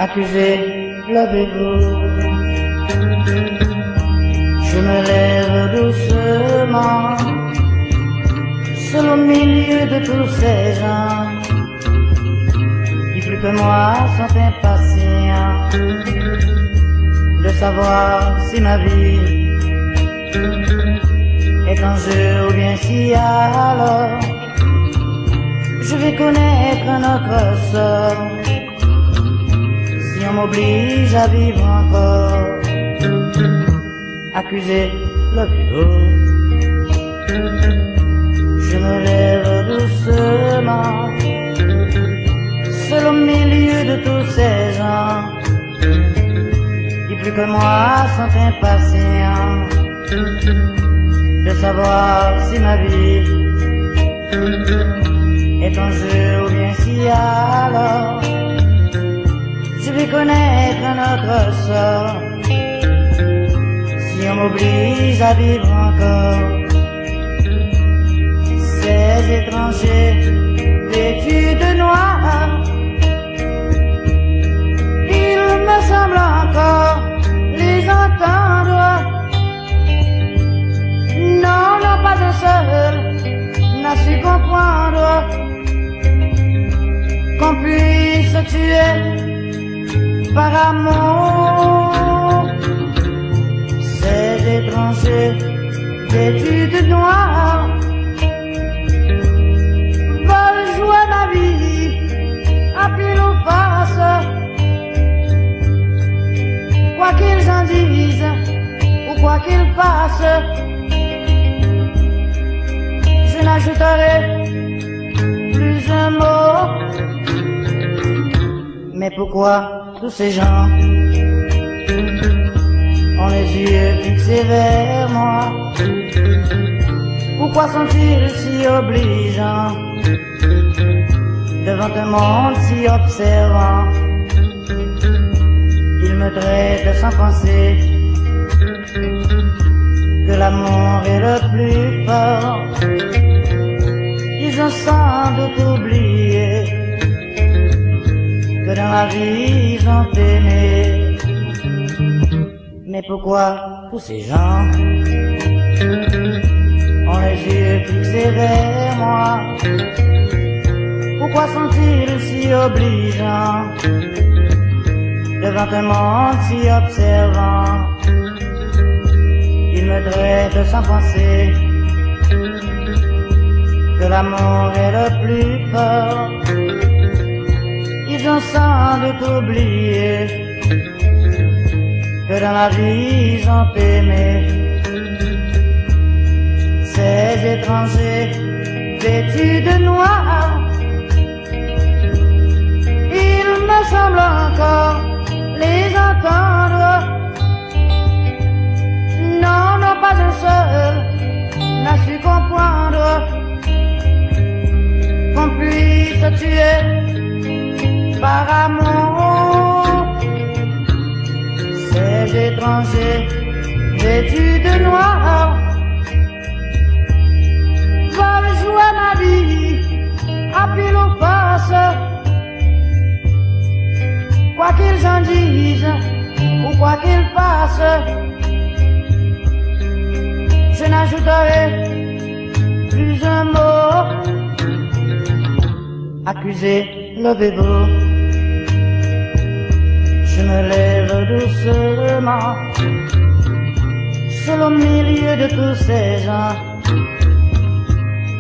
Accusé, levez-vous. Je me lève doucement, seul au milieu de tous ces gens qui plus que moi sont impatients de savoir si ma vie est en jeu ou bien si alors je vais connaître notre sort. Si on m'oblige à vivre encore, accusé, levez-vous. Je me lève doucement, seul au milieu de tous ces gens qui plus que moi sont impatients de savoir si ma vie est en jeu ou bien si alors je vais connaître notre sort. Si on m'oblige à vivre encore, ces étrangers vêtus de noir, il me semble encore les entendre. Non, non, pas un seul n'a su comprendre qu'on puisse tuer par amour. Ces étrangers vêtus de noir veulent jouer ma vie à pile ou face. Quoi qu'ils en disent ou quoi qu'ils fassent, je n'ajouterai plus un mot. Mais pourquoi tous ces gens ont les yeux fixés vers moi? Pourquoi sont-ils si obligeants devant un monde si observant? Ils me traitent sans penser que l'amour est le plus fort. Ils ont sans doute oublié que dans la vie ils ont aimé. Mais pourquoi tous ces gens ont les yeux fixés vers moi? Pourquoi sont-ils si obligeants devant un monde si observant? Ils me traitent sans penser que l'amour est le plus fort. Ils ont sans doute oublié que dans la vie ils ont aimé. Ces étrangers vêtus de noir, il me semble encore les entendre. Non, non, pas un seul n'a su comprendre qu'on puisse tuer par amour. Ces étrangers vêtus de noir veulent jouer ma vie à pile ou face. Quoi qu'ils en disent ou quoi qu'ils fassent, je n'ajouterai plus un mot. Accusé, levez-vous. Je me lève doucement, seul au milieu de tous ces gens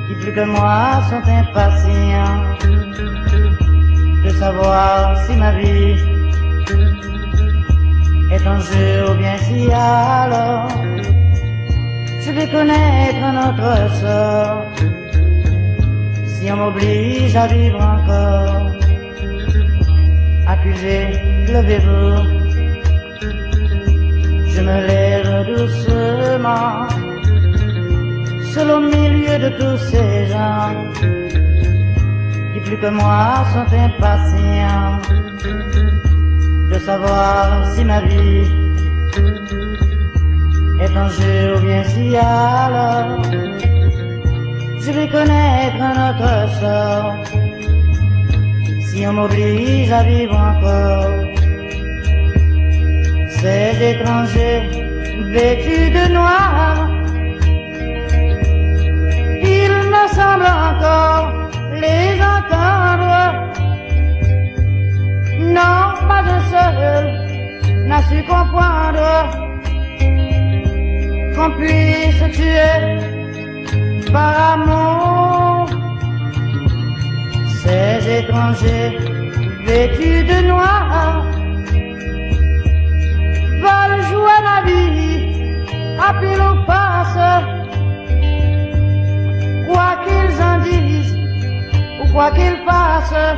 qui plus que moi sont impatients de savoir si ma vie est en jeu ou bien si alors je vais connaître notre sort. Si on m'oblige à vivre encore, accusé, levez-vous. Je me lève doucement, seul au milieu de tous ces gens qui plus que moi sont impatients de savoir si ma vie est en jeu ou bien si alors je vais connaître notre sort. Si on m'oblige à vivre encore, Ces étrangers vêtus de noir, il me semble encore les entendre. Non, pas un seul n'a su comprendre qu'on puisse tuer par amour. Ces étrangers vêtus de noir veulent jouer la vie à pile ou face, quoi qu'ils en disent ou quoi qu'ils fassent.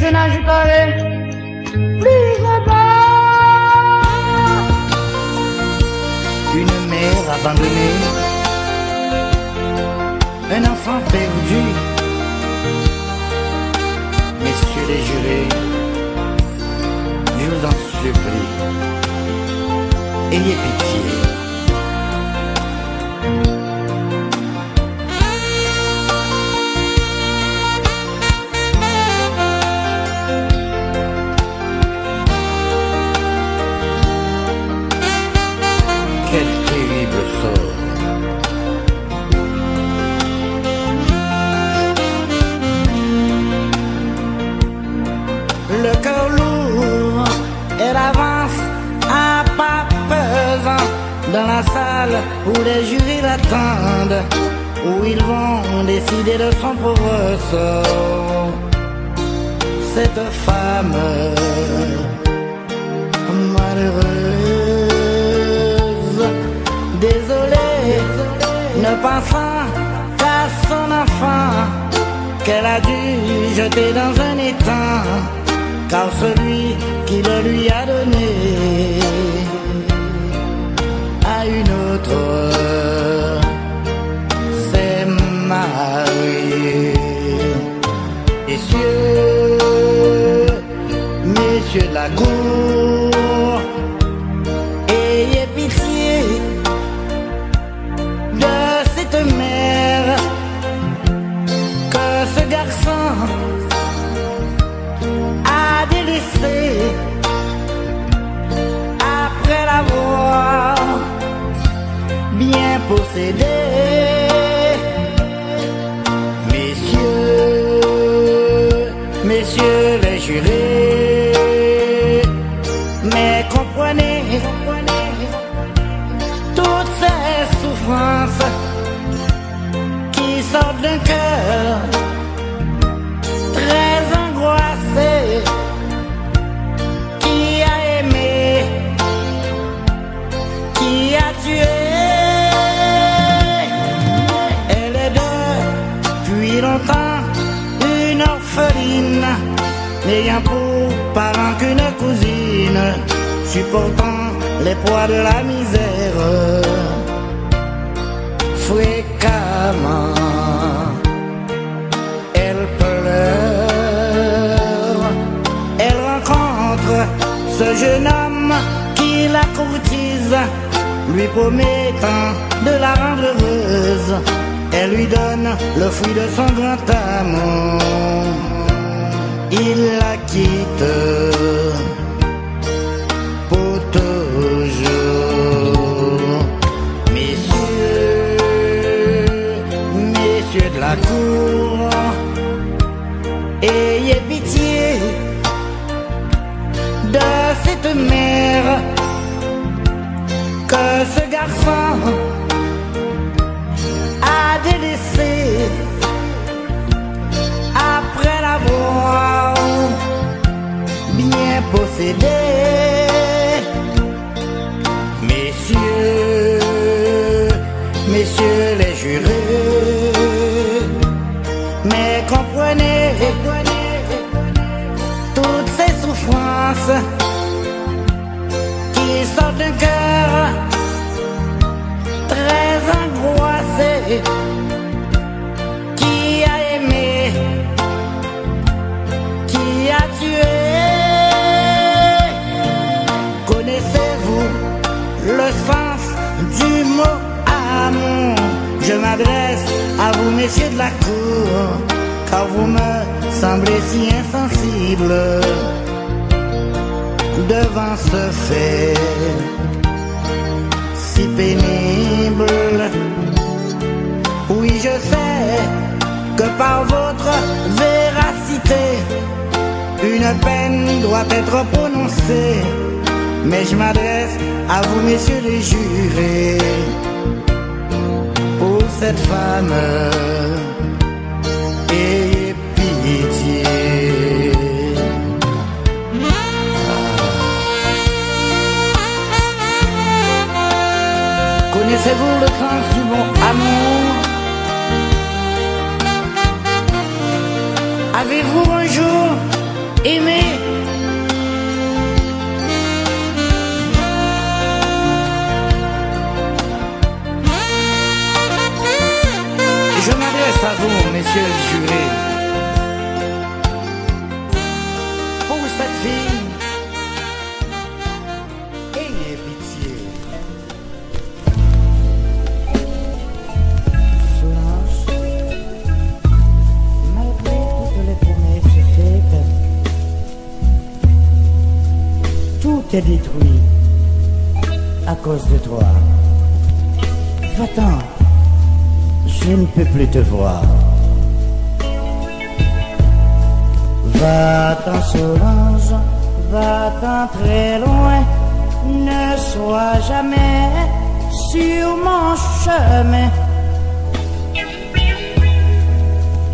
Je n'ajouterai plus un pas. Une mère abandonnée, un enfant perdu. Messieurs les jurés, je vous en supplie, ayez pitié. Quel terrible sort. Le cœur lourd, elle avance à pas pesant dans la salle où les jurys l'attendent, où ils vont décider de son pauvre sort. Cette femme malheureuse, désolée, ne pensant qu'à son enfant qu'elle a dû jeter dans un étang, car celui qui le lui a donné à une autre s'est marié. Messieurs de la cour, ayez pitié de cette mère que ce garçon a délaissé après l'avoir bien possédé. Messieurs les jurés, mais comprenez toutes ces souffrances qui sortent d'un cœur très angoissé, qui a aimé, qui a tué. Elle est depuis longtemps une orpheline, n'ayant pour parent qu'une cousine, supportant les poids de la misère. Fréquemment, elle pleure, elle rencontre ce jeune homme qui la courtise, lui promettant de la rendre heureuse. Elle lui donne le fruit de son grand amour. Il la quitte pour toujours. Messieurs de la cour, ayez pitié de cette mère que ce garçon a délaissé après l'avoir bien possédé. Messieurs les jurés, mais comprenez toutes ces souffrances qui sortent d'un cœur très angoissé, qui a aimé, qui a tué. Connaissez-vous le sens du mot amour? Je m'adresse à vous, messieurs de la cour, car vous me semblez si insensibles. devant ce fait si pénible. Oui, je sais que par votre véracité, une peine doit être prononcée, mais je m'adresse à vous, messieurs les jurés, pour cette femme, ayez pitié. Connaissez-vous le sens du mot amour? Avez-vous un jour aimé? Je m'adresse à vous, messieurs les jurés, pour cette fille, ayez pitié. Solange, malgré toutes les promesses faites, tout est détruit à cause de toi. Va-t'en. Je ne peux plus te voir. Va-t'en Solange, va-t'en très loin, ne sois jamais sur mon chemin.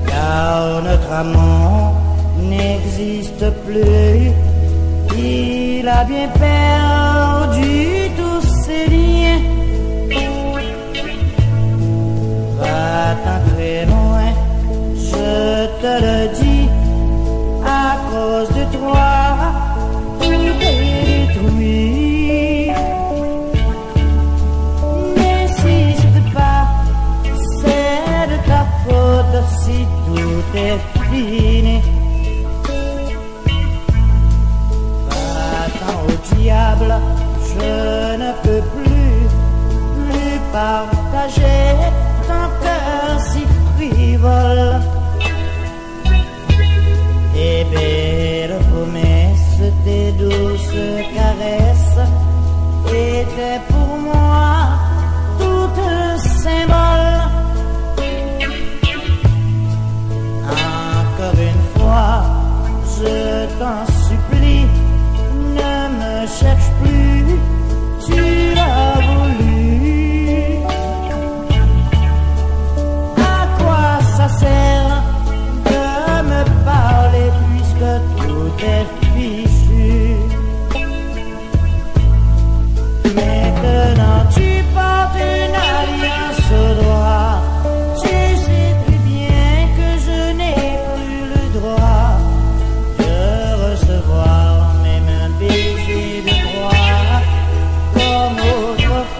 Car notre amour n'existe plus, il a bien perdu tous ses liens. Va-t'en très loin, je te le dis, à cause de toi, tout est détruit. N'insiste pas, c'est de ta faute si tout est fini. Va-t'en au diable, je ne peux plus partager ton cœur si frivole. Tes belles promesses, tes douces caresses étaient pour moi tout un symbole. Encore une fois, je t'en supplie, ne me cherche plus, tu l'as voulu. Ça sert de me parler puisque tout est fichu. Maintenant tu portes une alliance au droit. Tu sais très bien que je n'ai plus le droit de recevoir même un baiser de droit comme autrefois.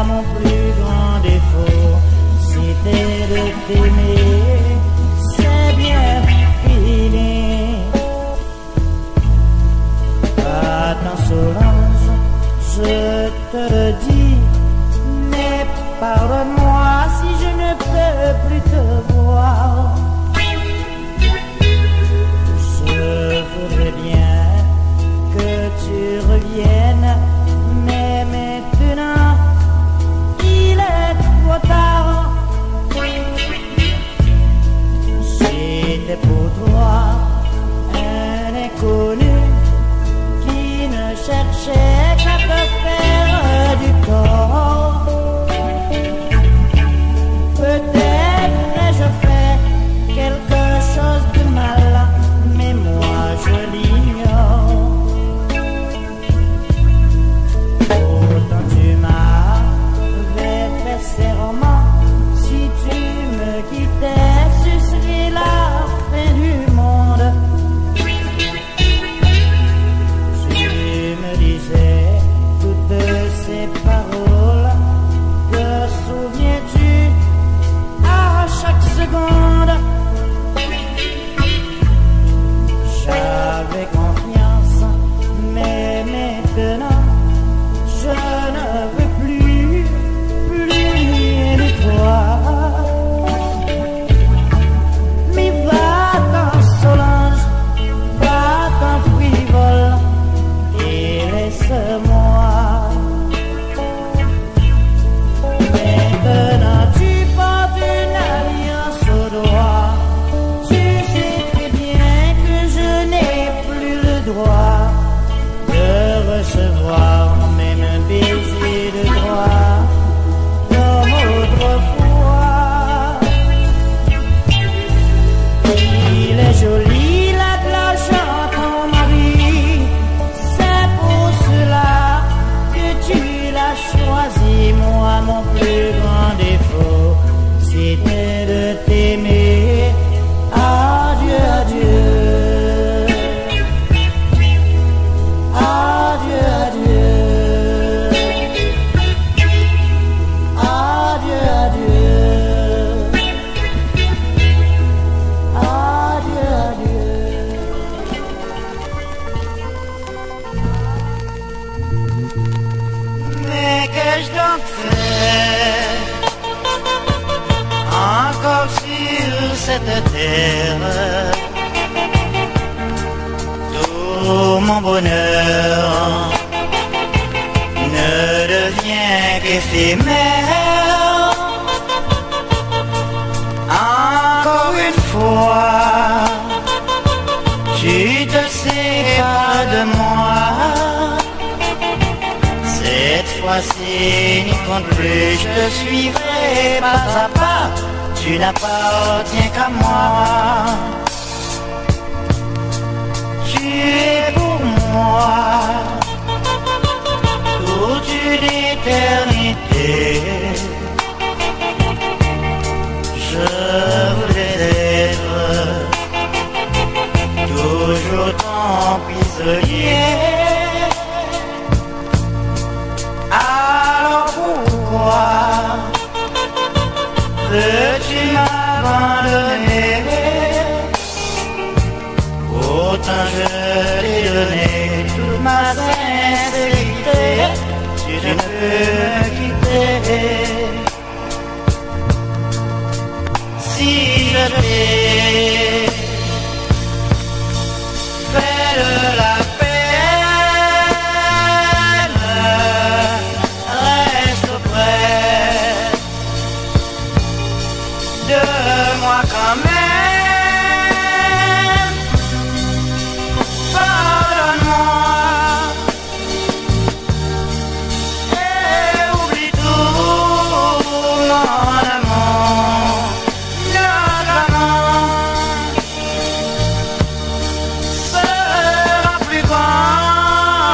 Mon plus grand défaut, c'était de t'aimer, c'est bien fini. Va-t'en Solange, je te le dis, mais pardonne-moi si je ne peux plus te voir. Je voudrais bien que tu reviennes, mais maintenant trop tard. cette terre, tout mon bonheur ne devient qu'éphémère. Encore une fois, tu te sépares de moi. Cette fois-ci, n'y compte plus, je te suivrai pas à pas. Tu n'appartiens qu'à moi. Tu es pour moi toute une éternité. Je voulais être toujours ton prisonnier. Alors pourquoi veux-tu m'abandonner? Pourtant je t'ai donné toute ma sincérité. Tu ne peux me quitter. Si je t'ai fait de la peine, reste près de moi quand même. Pardonne-moi et oublie tout mon amour. Notre amour sera plus grand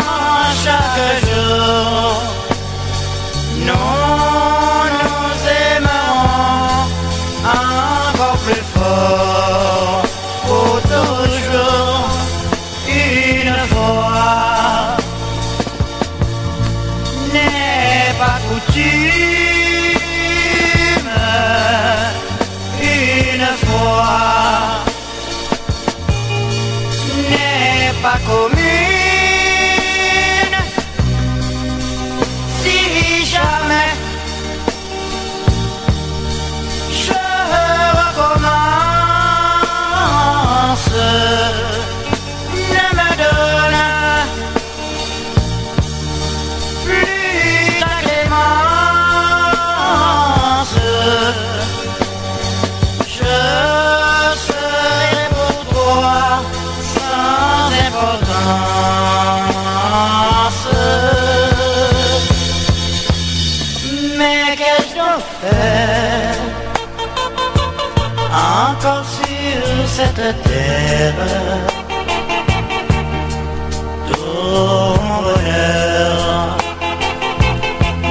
chaque jour. Nous nous aimerons encore plus fort pour toujours. Une fois n'est pas coutume, une fois n'est pas commune. Si jamais je recommence, ne me donne plus ta clémence. Je serai pour toi sans importance. Mais qu'ai-je donc fait encore sur cette terre? Tout mon bonheur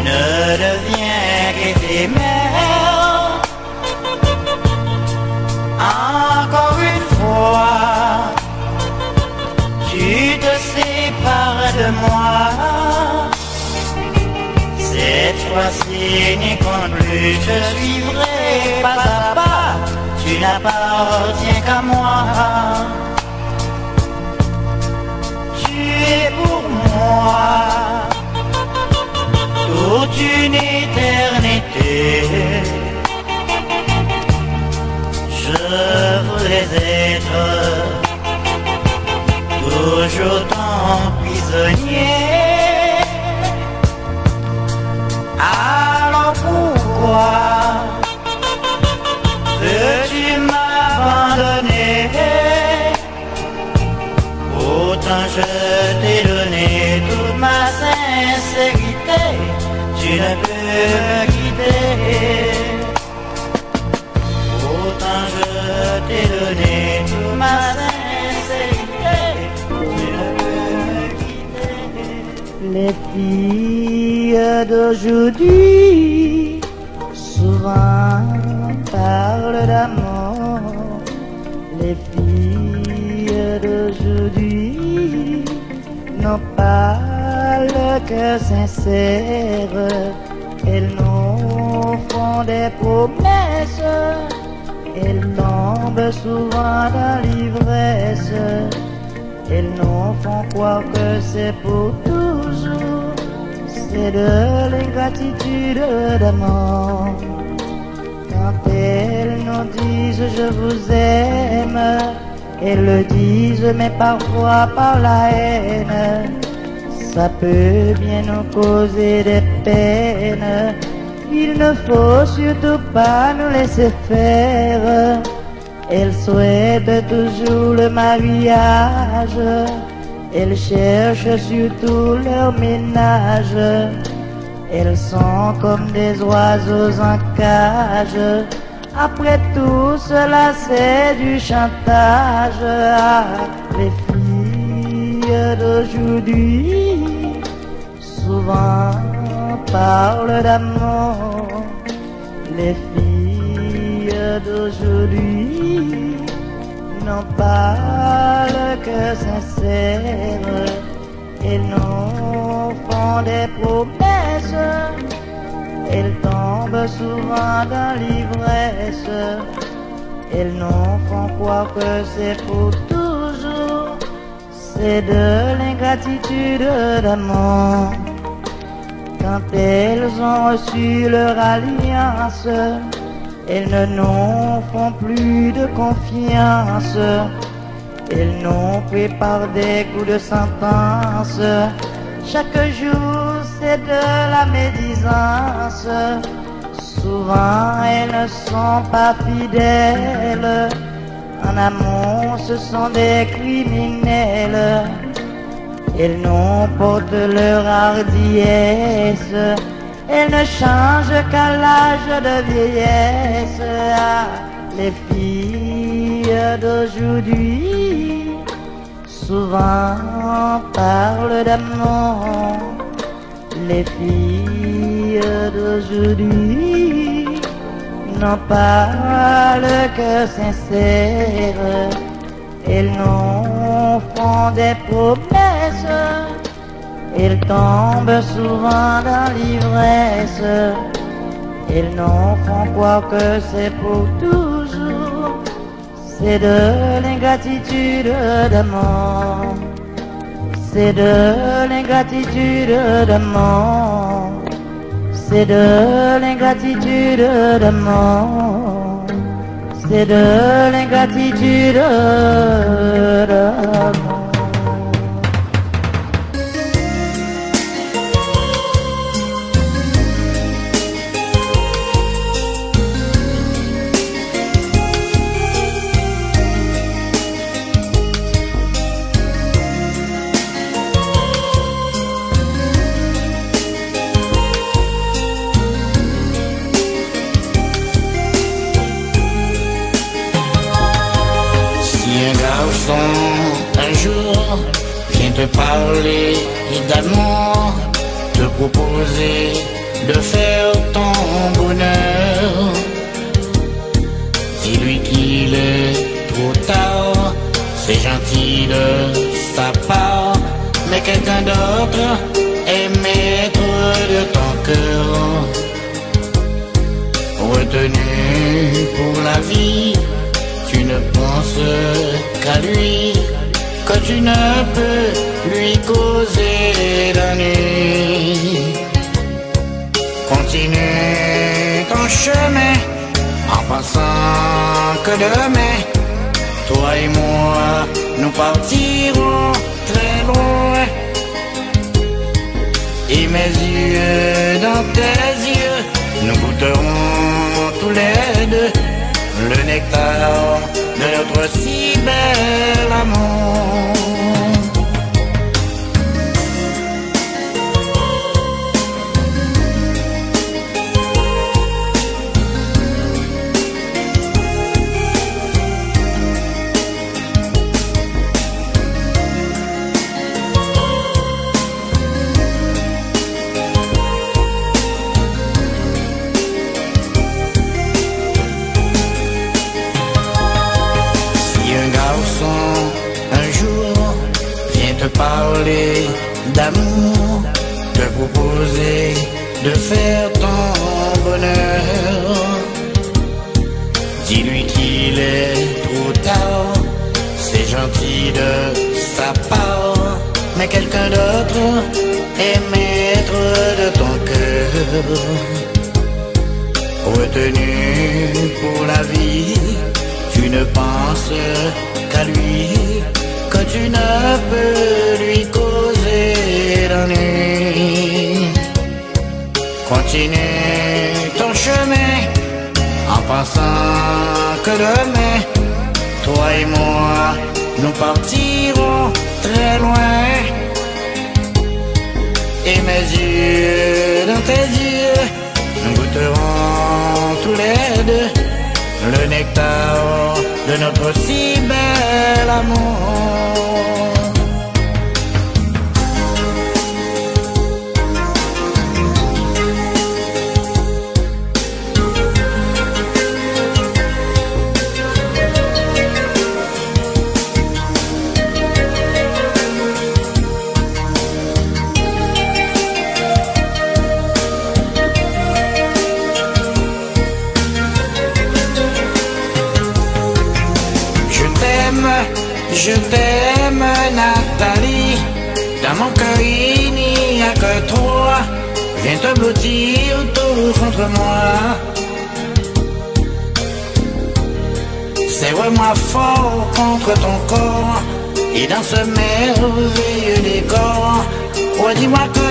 ne devient qu'éphémère. Encore une fois, tu te sépares de moi. Cette fois-ci, n'y compte plus, je suivrai pas à pas. Tu n'appartiens qu'à moi. Tu es pour moi toute une éternité. Je voudrais être toujours ton prisonnier. Alors pourquoi veux-tu m'abandonner? Pourtant je t'ai donné toute ma sincérité. Tu ne peux me quitter. Pourtant je t'ai donné toute ma sincérité. Tu ne peux me quitter. Les filles d'aujourd'hui souvent parlent d'amour. Les filles d'aujourd'hui n'ont pas le cœur sincère. Elles nous font des promesses. Elles tombent souvent dans l'ivresse. Elles nous font croire que c'est pour toujours. C'est de l'ingratitude d'amour. Quand elles nous disent je vous aime, elles le disent mais parfois par la haine. Ça peut bien nous causer des peines. Il ne faut surtout pas nous laisser faire. Elles souhaitent toujours le mariage. Elles cherchent surtout leur ménage. Elles sont comme des oiseaux en cage. Après tout cela c'est du chantage. Ah, les filles d'aujourd'hui souvent parlent d'amour. Les filles d'aujourd'hui n'ont pas le cœur sincère. Elles nous font des promesses. Elles tombent souvent dans l'ivresse. Elles nous font croire que c'est pour toujours. C'est de l'ingratitude d'amour. Quand elles ont reçu leur alliance, elles ne nous font plus de confiance. Elles nous préparent des coups de sentence. Chaque jour c'est de la médisance. Souvent elles ne sont pas fidèles. En amour ce sont des criminels. Elles nous portent leur hardiesse. Elles ne changent qu'à l'âge de vieillesse. Ah, les filles d'aujourd'hui souvent parlent d'amour. Les filles d'aujourd'hui n'ont pas le cœur sincère. Elles nous font des promesses. Elles tombent souvent dans l'ivresse. Elles nous font croire que c'est pour toujours. C'est de l'ingratitude d'amour. C'est de l'ingratitude d'amour. C'est de l'ingratitude d'amour. C'est de l'ingratitude d'amour. Un jour vient te parler d'amour, te proposer de faire ton bonheur. Dis-lui qu'il est trop tard, c'est gentil de sa part, mais quelqu'un d'autre est maître de ton cœur. Retenu pour la vie, tu ne penses qu'à lui, que tu ne peux lui causer d'ennui. Continue ton chemin en pensant que demain, toi et moi, nous partirons très loin. Et mes yeux dans tes yeux, nous goûterons tous les deux le nectar de notre si bel amour. Un jour vient te parler d'amour, te proposer de faire ton bonheur. Dis-lui qu'il est trop tard, c'est gentil de sa part, mais quelqu'un d'autre est maître de ton cœur. retenu pour la vie, tu ne penses qu'à lui, que tu ne peux lui causer d'ennui. Continue ton chemin en pensant que demain, toi et moi, nous partirons très loin. Et mes yeux dans tes yeux, nous goûterons tous les deux le nectar de notre si bel amour. Je t'aime Nathalie, dans mon cœur il n'y a que toi, viens te blottir tout contre moi. Serre-moi fort contre ton corps, et dans ce merveilleux décor, oh dis-moi que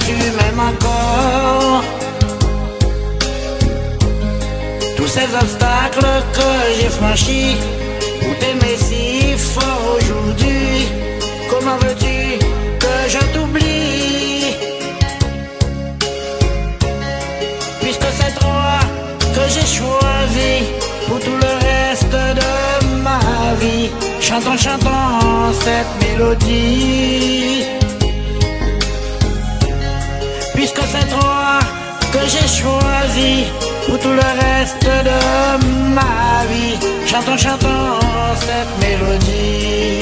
tu m'aimes encore. Tous ces obstacles que j'ai franchis pour t'aimer si fort aujourd'hui, comment veux-tu que je t'oublie? Puisque c'est toi que j'ai choisi pour tout le reste de ma vie, chantons, chantons cette mélodie. Puisque c'est toi que j'ai choisi pour tout le reste de ma vie, chantons, chantons cette mélodie.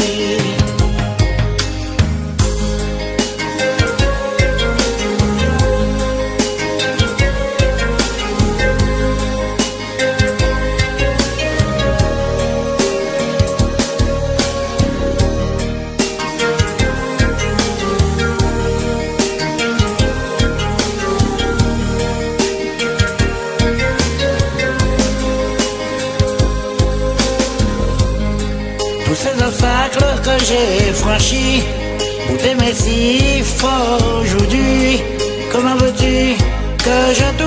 Tous ces obstacles que j'ai franchis pour t'aimer si fort aujourd'hui, comment veux-tu que je t'oublie?